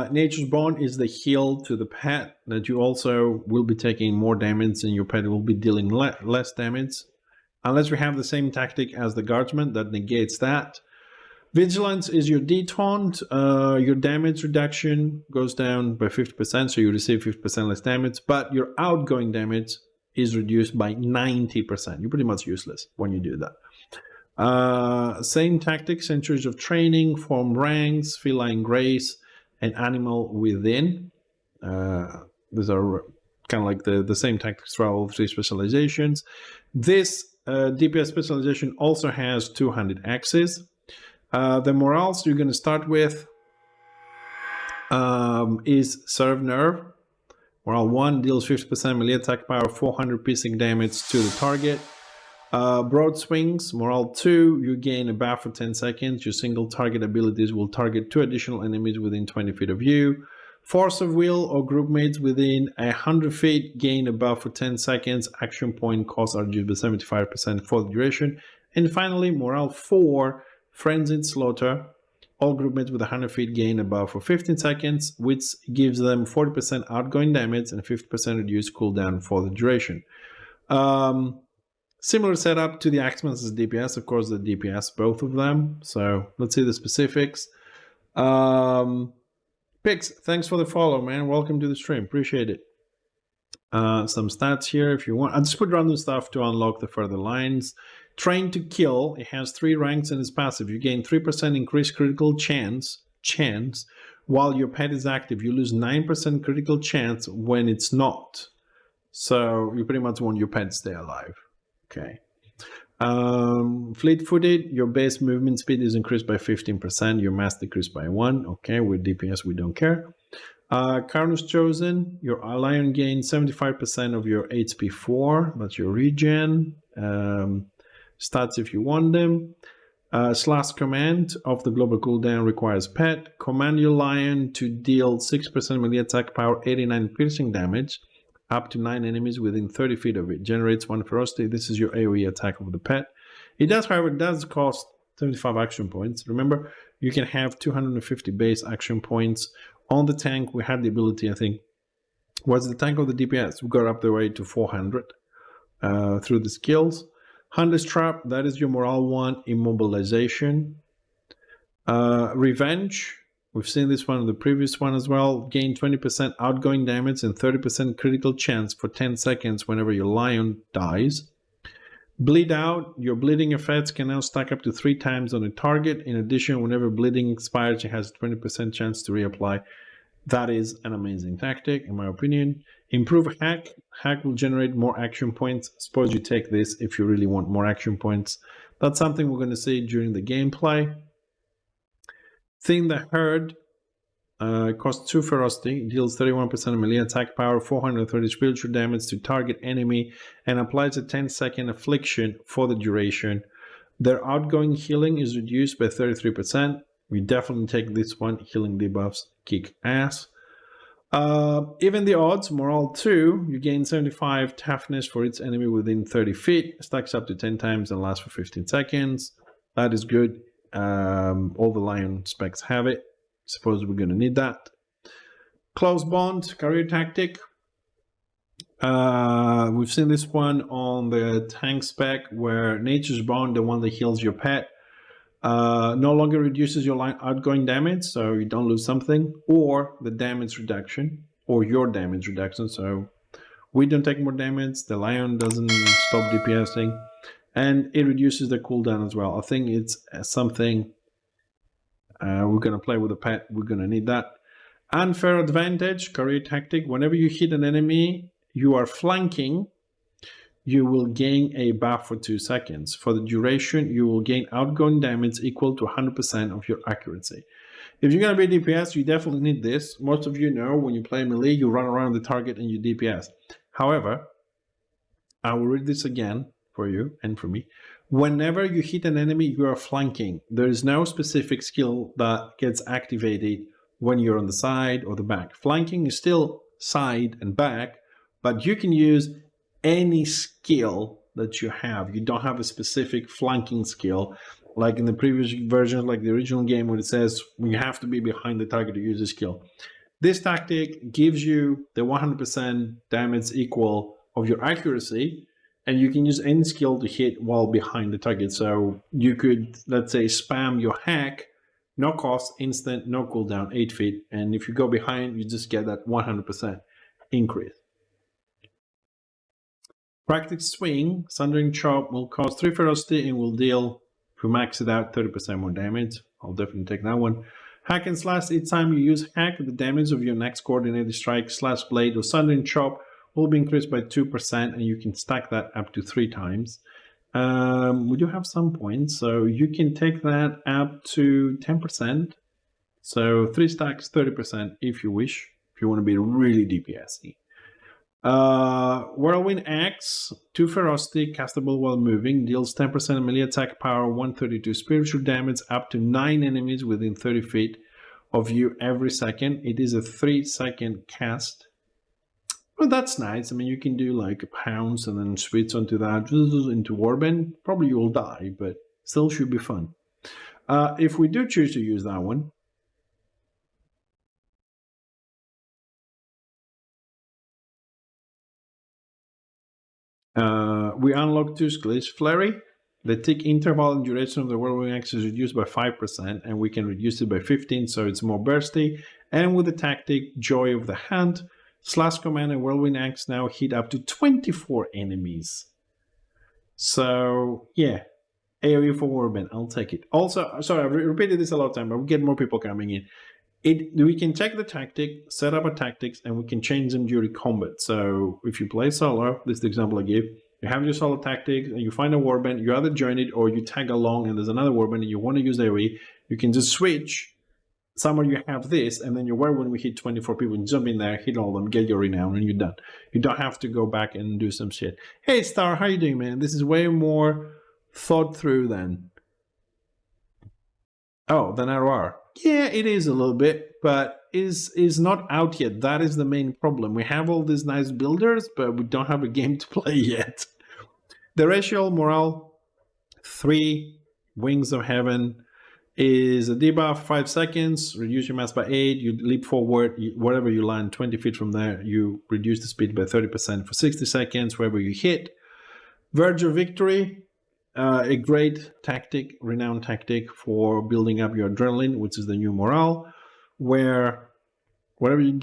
Nature's Bond is the heal to the pet that you also will be taking more damage and your pet will be dealing less damage. Unless we have the same tactic as the Guardsman that negates that. Vigilance is your detaunt. Your damage reduction goes down by 50%, so you receive 50% less damage, but your outgoing damage is reduced by 90%. You're pretty much useless when you do that. Same tactics, Centuries of Training, Form Ranks, Feline Grace, and Animal Within. These are kind of like the same tactics for all 3 specializations. This DPS specialization also has 200 axes. The morals you're going to start with is Serve Nerve. Moral 1 deals 50% melee attack power, 400 piercing damage to the target. Broad Swings, Moral 2, you gain a buff for 10 seconds. Your single target abilities will target 2 additional enemies within 20 feet of you. Force of Will or group mates within 100 feet gain a buff for 10 seconds. Action point costs are reduced by 75% for the duration. And finally, Moral 4, Frenzied Slaughter. All group mates with 100 feet gain a buff for 15 seconds, which gives them 40% outgoing damage and 50% reduced cooldown for the duration. Similar setup to the Axeman's DPS, of course, the DPS, both of them. So let's see the specifics. Pix, thanks for the follow, man. Welcome to the stream. Appreciate it. Some stats here if you want. I'll just put random stuff to unlock the further lines. Train to Kill, it has 3 ranks in its passive. You gain 3% increased critical chance while your pet is active. You lose 9% critical chance when it's not. So you pretty much want your pet to stay alive. Okay. Fleet-footed, your base movement speed is increased by 15%. Your mass decreased by 1. Okay, with DPS we don't care. Karnus Chosen, your Lion gains 75% of your HP 4. That's your regen. Stats if you want them. Slash command of the global cooldown requires pet. Command your Lion to deal 6% melee attack power, 89 piercing damage, up to 9 enemies within 30 feet of it. Generates 1 ferocity. This is your AoE attack of the pet. It does, however, cost 75 action points. Remember, you can have 250 base action points. On the tank, we had the ability, I think, was the tank of the DPS. We got up the way to 400 through the skills. Hunter's Trap, that is your Morale 1 immobilization. Revenge, we've seen this one in the previous one as well. Gain 20% outgoing damage and 30% critical chance for 10 seconds whenever your Lion dies. Bleed Out, your bleeding effects can now stack up to 3 times on a target. In addition, whenever bleeding expires, it has a 20% chance to reapply. That is an amazing tactic, in my opinion. Improve Hack. Hack will generate more action points. Suppose you take this if you really want more action points. That's something we're going to see during the gameplay. Thin the Herd. Costs 2 ferocity, deals 31% melee attack power, 430 spiritual damage to target enemy, and applies a 10-second affliction for the duration. Their outgoing healing is reduced by 33%. We definitely take this one. Healing debuffs kick ass. Even the odds, morale 2, you gain 75 toughness for its enemy within 30 feet, stacks up to 10 times and lasts for 15 seconds. That is good. All the lion specs have it. Suppose we're going to need that. Close bond, career tactic. We've seen this one on the tank spec where nature's bond, the one that heals your pet, no longer reduces your outgoing damage, so you don't lose something, or the damage reduction, or your damage reduction. So we don't take more damage, the lion doesn't stop DPSing, and it reduces the cooldown as well. I think it's something we're going to play with a pet, we're going to need that. Unfair advantage, career tactic. Whenever you hit an enemy you are flanking, you will gain a buff for 2 seconds. For the duration, you will gain outgoing damage equal to 100% of your accuracy. If you're going to be DPS, you definitely need this. Most of you know when you play melee, you run around the target and you DPS. However, I will read this again for you and for me. Whenever you hit an enemy, you are flanking. There is no specific skill that gets activated when you're on the side or the back. Flanking is still side and back, but you can use any skill that you have. You don't have a specific flanking skill like in the previous versions, like the original game where it says you have to be behind the target to use a skill. This tactic gives you the 100% damage equal of your accuracy, and you can use any skill to hit while behind the target. So you could, let's say, spam your hack, no cost, instant, no cooldown, 8 feet, and if you go behind, you just get that 100% increase. Practice swing, Sundering Chop will cost 3 ferocity and will deal, if you max it out, 30% more damage. I'll definitely take that one. Hack and slash, each time you use hack, the damage of your next coordinated strike, slash blade, or Sundering Chop will be increased by 2%, and you can stack that up to 3 times. We do have some points, so you can take that up to 10%. So 3 stacks, 30% if you wish, if you want to be really DPS-y. Whirlwind Axe, 2 ferocity, castable while moving, deals 10% melee attack power, 132 spiritual damage, up to 9 enemies within 30 feet of you every second. It is a 3-second cast. Well, that's nice. I mean, you can do like a pounce and then switch onto that into Warband. Probably you will die, but still should be fun. If we do choose to use that one, we unlock 2 skills. Flurry, the tick interval and duration of the whirlwind axe is reduced by 5%, and we can reduce it by 15, so it's more bursty. And with the tactic Joy of the Hunt, slash command and whirlwind axe now hit up to 24 enemies. So yeah, AoE for warband, I'll take it. Also, sorry, I've repeated this a lot of times, but we get more people coming in. We can check the tactic, set up a tactics, and we can change them during combat. So if you play solo, this is the example I gave, you have your solo tactics and you find a warband, you either join it or you tag along and there's another warband and you want to use AoE, you can just switch. Somewhere you have this, and then when we hit 24 people, you jump in there, hit all of them, get your renown, and you're done. You don't have to go back and do some shit. Hey Star, how you doing, man? This is way more thought through than... Oh, than RR. Yeah, it is a little bit, but is not out yet. That is the main problem. We have all these nice builders, but we don't have a game to play yet. The racial morale 3, Wings of Heaven, is a debuff, 5 seconds, reduce your mass by 8, you leap forward, wherever you land 20 feet from there, you reduce the speed by 30% for 60 seconds, wherever you hit. Verge of Victory, a great tactic, renowned tactic for building up your adrenaline, which is the new morale, where wherever you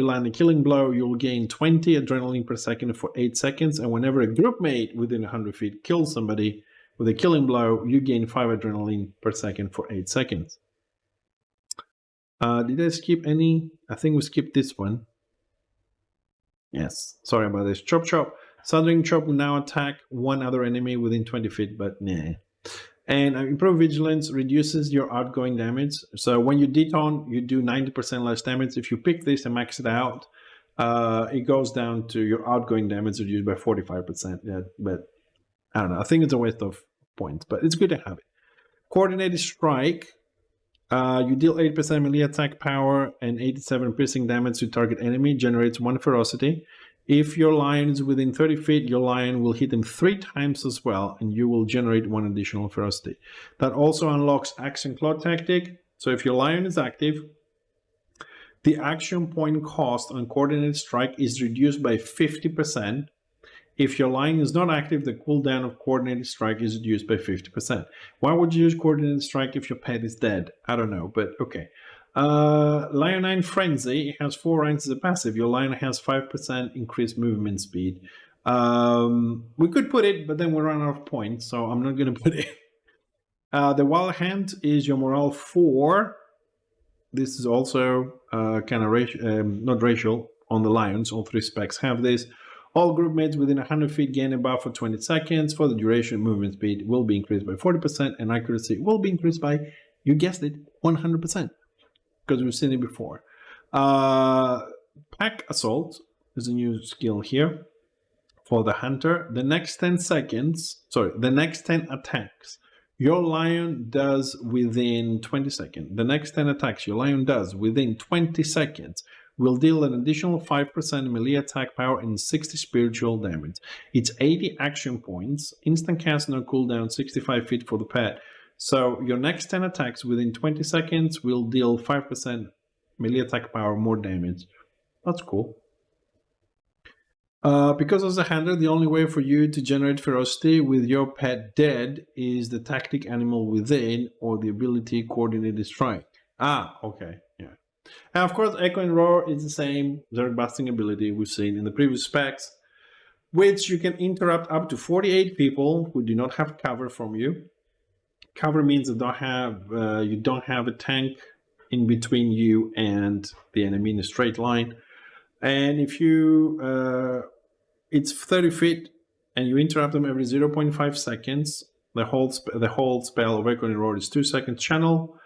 land a killing blow, you'll gain 20 adrenaline per second for 8 seconds, and whenever a group mate within 100 feet kills somebody with a killing blow, you gain 5 adrenaline per second for 8 seconds. Did I skip any? I think we skipped this one. Yes, sorry about this. Chop Chop. Sundering Chop will now attack one other enemy within 20 feet, but nah. And improved vigilance reduces your outgoing damage. So when you detone, you do 90% less damage. If you pick this and max it out, it goes down to your outgoing damage reduced by 45%. Yeah, but I don't know. I think it's a waste of points, but it's good to have it. Coordinated strike. You deal 8% melee attack power and 87 piercing damage to target enemy. Generates 1 ferocity. If your lion is within 30 feet, your lion will hit him 3 times as well, and you will generate 1 additional ferocity. That also unlocks action claw tactic. So if your lion is active, the action point cost on coordinated strike is reduced by 50%. If your lion is not active, the cooldown of coordinated strike is reduced by 50%. Why would you use coordinated strike if your pet is dead? I don't know, but okay. Lionine Frenzy has 4 ranks as a passive. Your lion has 5% increased movement speed. We could put it, but then we run out of points, so I'm not going to put it. The Wild Hand is your morale 4. This is also kind of not racial on the lions. All 3 specs have this. All group mates within 100 feet gain a buff for 20 seconds. For the duration, movement speed will be increased by 40%, and accuracy will be increased by, you guessed it, 100%. Because we've seen it before. Pack Assault is a new skill here for the hunter. The next 10 attacks your lion does within 20 seconds. The next 10 attacks your lion does within 20 seconds will deal an additional 5% melee attack power and 60 spiritual damage. It's 80 action points, instant cast, no cooldown, 65 feet for the pet. So your next 10 attacks within 20 seconds will deal 5% melee attack power more damage. That's cool. Because as a handler, the only way for you to generate ferocity with your pet dead is the tactic animal within or the ability coordinated strike. Ah, okay, yeah. And of course, Echo and Roar is the same Zerg busting ability we've seen in the previous specs, which you can interrupt up to 48 people who do not have cover from you. Cover means that you don't have a tank in between you and the enemy in a straight line. And if you, it's 30 feet and you interrupt them every 0.5 seconds, the whole spell of Echo and Roar is 2 seconds channel.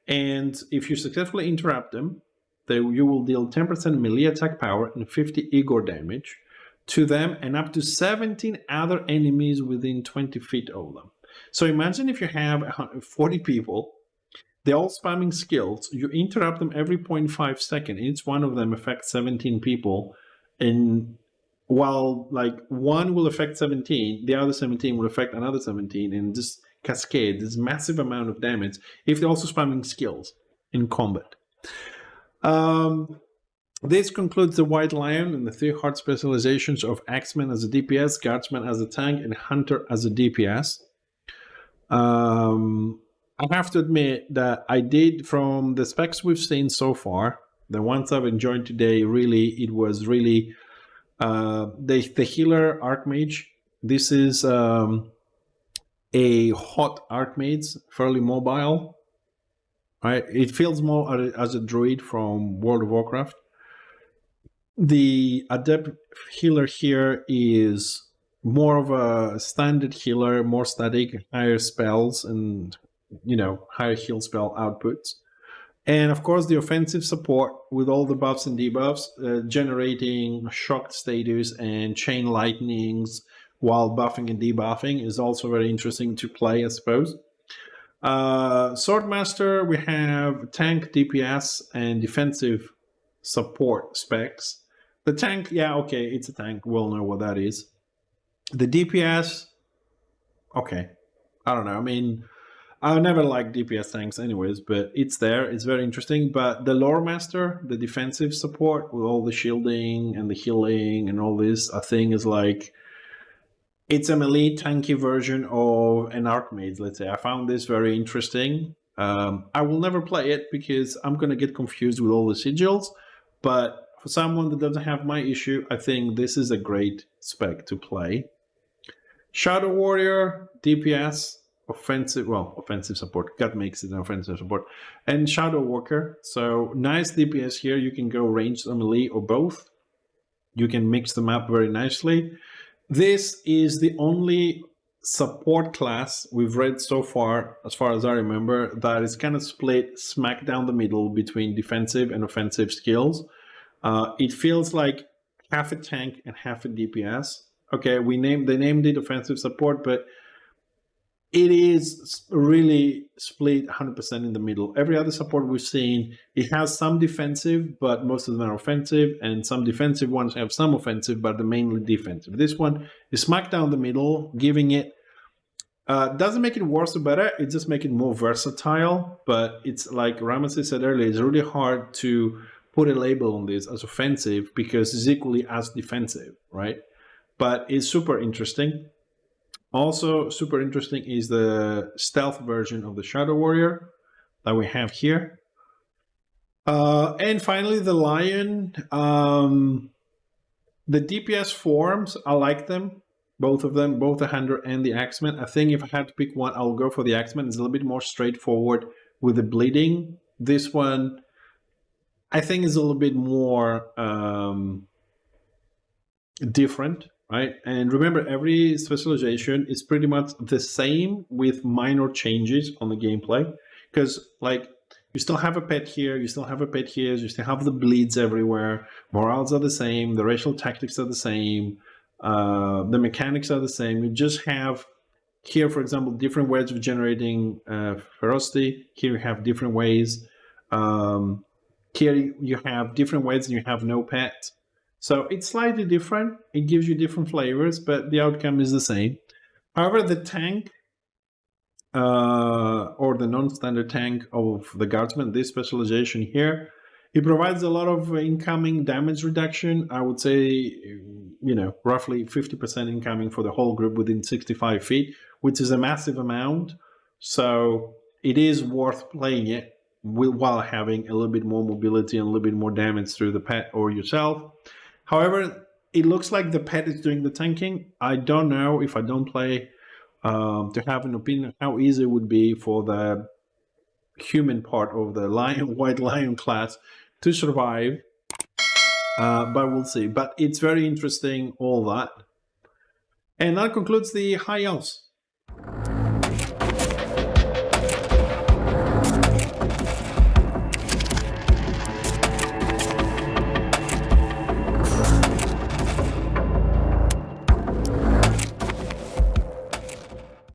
And if you successfully interrupt them, you will deal 10% melee attack power and 50 Igor damage to them and up to 17 other enemies within 20 feet of them. So imagine if you have 40 people, they're all spamming skills, you interrupt them every 0.5 seconds, each one of them affects 17 people, and while like one will affect 17, the other 17 will affect another 17, and just cascade this massive amount of damage if they're also spamming skills in combat. This concludes the White Lion and the 3 hard specializations of Axeman as a DPS, Guardsman as a tank, and Hunter as a DPS. I have to admit that I did, from the specs we've seen so far, the ones I've enjoyed today, it was really the healer Archmage. This is a hot Archmage, fairly mobile. Right? It feels more as a druid from World of Warcraft. The Adept healer here is more of a standard healer, more static, higher spells, and higher heal spell outputs. And of course, the offensive support with all the buffs and debuffs, generating shocked status and chain lightnings while buffing and debuffing is also very interesting to play, I suppose. Swordmaster, we have tank, DPS, and defensive support specs. The tank, yeah, okay, it's a tank. We'll know what that is. The DPS, okay, I don't know. I mean, I never liked DPS tanks anyways, but it's there. It's very interesting. But the Lore Master, the defensive support with all the shielding and the healing and all this, I think is like, it's a melee tanky version of an Archmage, let's say. I found this very interesting. I will never play it because I'm going to get confused with all the sigils. But for someone that doesn't have my issue, I think this is a great spec to play. Shadow Warrior, DPS, offensive support. God makes it an offensive support. And Shadow Walker. So nice DPS here. You can go ranged or melee or both. You can mix them up very nicely. This is the only support class we've read so far, as far as I remember, that is kind of split smack down the middle between defensive and offensive skills. It feels like half a tank and half a DPS. Okay, they named it offensive support, but it is really split 100% in the middle. Every other support we've seen, it has some defensive, but most of them are offensive, and some defensive ones have some offensive, but they're mainly defensive. This one is smack down the middle, giving it doesn't make it worse or better. It just makes it more versatile. But it's like Ramasee said earlier, it's really hard to put a label on this as offensive because it's equally as defensive, right? But it's super interesting. Also, super interesting is the stealth version of the Shadow Warrior that we have here. And finally, the Lion. The DPS forms, I like them. Both of them, both the Hunter and the Axeman. I think if I had to pick one, I'll go for the Axeman. It's a little bit more straightforward with the bleeding. This one, I think, is a little bit more different, right? And remember, every specialization is pretty much the same with minor changes on the gameplay. Because, like, you still have a pet here, you still have a pet here, you still have the bleeds everywhere. Morals are the same, the racial tactics are the same. The mechanics are the same. You just have here, for example, different ways of generating ferocity. Here you have different ways. Here you have different ways and you have no pet. So it's slightly different. It gives you different flavors, but the outcome is the same. However, the tank or the non-standard tank of the Guardsman, this specialization here, it provides a lot of incoming damage reduction. I would say, roughly 50% incoming for the whole group within 65 feet, which is a massive amount. So it is worth playing it while having a little bit more mobility and a little bit more damage through the pet or yourself. However, it looks like the pet is doing the tanking. I don't know, if I don't play, to have an opinion how easy it would be for the human part of the white lion class to survive, but we'll see. But it's very interesting, all that. And that concludes the High Elves.